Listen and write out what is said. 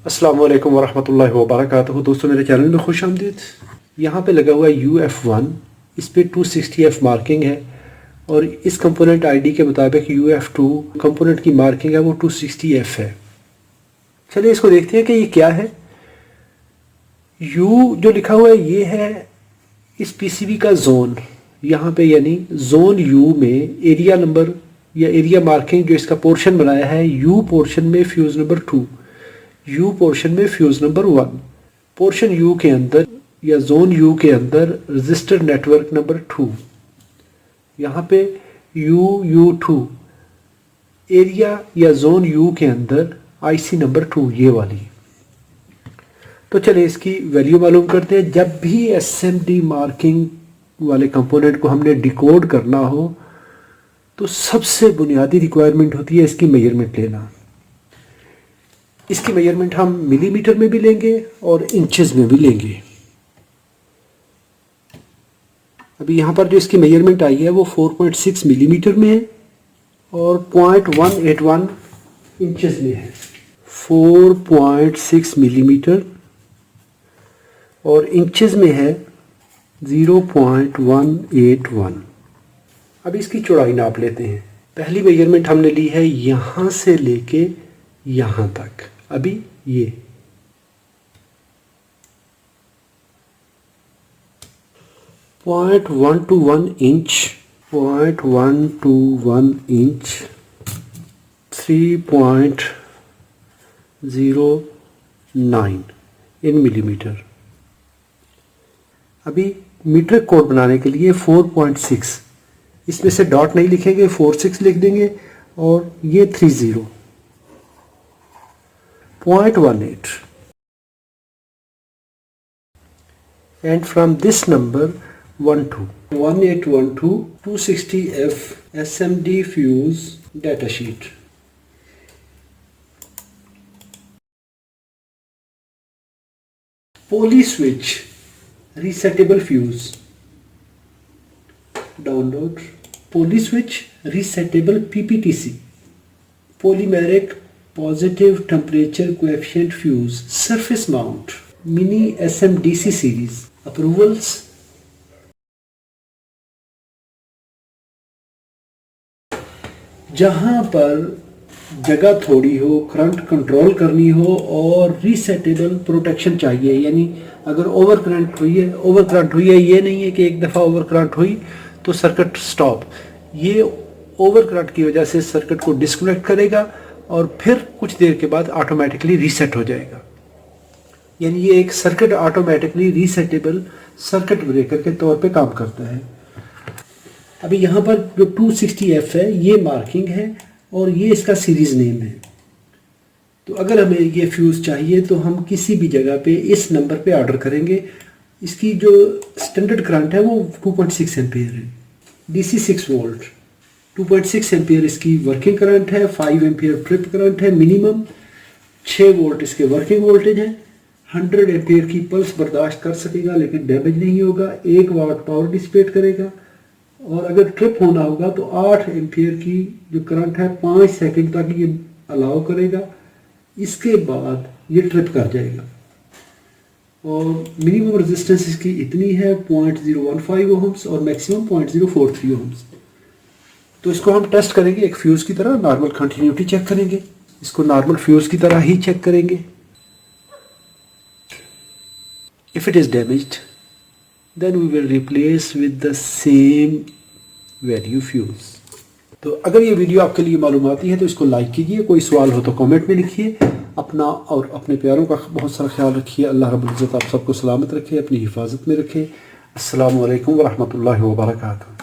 अस्सलाम वालेकुम वरहमतुल्लाहि वबरकातुहू। दोस्तों मेरे चैनल में खुश आमदीद। यहाँ पे लगा हुआ है UF1, इस पे 260F मार्किंग है और इस कंपोनेंट आईडी के मुताबिक UF2 कंपोनेंट की मार्किंग है वो 260F है। चलिए इसको देखते हैं कि ये क्या है। U जो लिखा हुआ है ये है इस PCB का जोन, यहाँ पे यानी जोन U में एरिया नंबर या एरिया मार्किंग जो इसका पोर्शन बनाया है U पोर्शन में फ्यूज़ नंबर 2, U पोर्शन में फ्यूज़ नंबर 1, पोर्शन U के अंदर या जोन U के अंदर रजिस्टर नेटवर्क नंबर 2, यहाँ पे U2 एरिया या जोन U के अंदर IC नंबर 2 ये वाली। तो चलिए इसकी वैल्यू मालूम करते हैं। जब भी SMD मार्किंग वाले कंपोनेंट को हमने डिकोड करना हो तो सबसे बुनियादी रिक्वायरमेंट होती है इसकी मेजरमेंट लेना। इसकी मेजरमेंट हम मिलीमीटर में भी लेंगे और इंचेस में भी लेंगे। अभी यहाँ पर जो इसकी मेजरमेंट आई है वो 4.6 मिलीमीटर में है और 0.181 इंचेस में है। 4.6 मिलीमीटर और इंचेस में है 0.181। अब इसकी चौड़ाई नाप लेते हैं। पहली मेजरमेंट हमने ली है यहाँ से लेके यहाँ तक। अभी ये 0.121 इंच, 0.121 इंच, 3.09 इन मिलीमीटर। अभी मीट्रिक कोड बनाने के लिए 4.6, इसमें से डॉट नहीं लिखेंगे, 46 लिख देंगे और ये 30, 0.18 and from this number 1812 260F SMD fuse datasheet. Poly switch resettable fuse. Download Poly switch resettable PPTC polymeric positive temperature coefficient fuse surface mount mini SMDC series. Approvals जहां पर जगह थोड़ी हो, करंट कंट्रोल करनी हो और रीसेटेबल प्रोटेक्शन चाहिए, यानी अगर ओवर करंट हुई है ये नहीं है कि एक दफ़ा ओवर करंट हुई तो सर्किट स्टॉप। ये ओवर करंट की वजह से सर्किट को डिस्कनेक्ट करेगा और फिर कुछ देर के बाद ऑटोमेटिकली रीसेट हो जाएगा। यानी ये एक सर्किट ऑटोमेटिकली रीसेटेबल सर्किट ब्रेकर के तौर पे काम करता है। अभी यहाँ पर जो 260F है ये मार्किंग है और ये इसका सीरीज नेम है। तो अगर हमें ये फ्यूज़ चाहिए तो हम किसी भी जगह पे इस नंबर पे ऑर्डर करेंगे। इसकी जो स्टैंडर्ड करंट है वो 2.6 एम्पियर है, DC 6 वोल्ट। 2.6 एम्पियर इसकी वर्किंग करंट है, 5 एम्पियर ट्रिप करंट है मिनिमम, 6 वोल्ट इसके वर्किंग वोल्टेज है, 100 एम्पियर की पल्स बर्दाश्त कर सकेगा लेकिन डैमेज नहीं होगा, 1 वाट पावर डिसिपेट करेगा और अगर ट्रिप होना होगा तो 8 एम्पियर की जो करंट है 5 सेकंड तक ये अलाउ करेगा, इसके बाद ये ट्रिप कर जाएगा। और मिनिमम रेजिस्टेंस इसकी इतनी है 0.015 ओहम्स और मैक्सिमम 0.043 ओहम्स। तो इसको हम टेस्ट करेंगे एक फ्यूज़ की तरह, नॉर्मल कंटिन्यूटी चेक करेंगे, इसको नॉर्मल फ्यूज़ की तरह ही चेक करेंगे। If it is damaged then we will replace with the same value fuse. तो अगर ये वीडियो आपके लिए मालूमाती है तो इसको लाइक कीजिए, कोई सवाल हो तो कमेंट में लिखिए। अपना और अपने प्यारों का बहुत सारा ख्याल रखिए। अल्लाह रब्बुल इज़्ज़त आप सबको सलामत रखे, अपनी हिफाजत में रखे। अस्सलामु अलैकुम वरहमतुल्लाहि वबरकातुहू।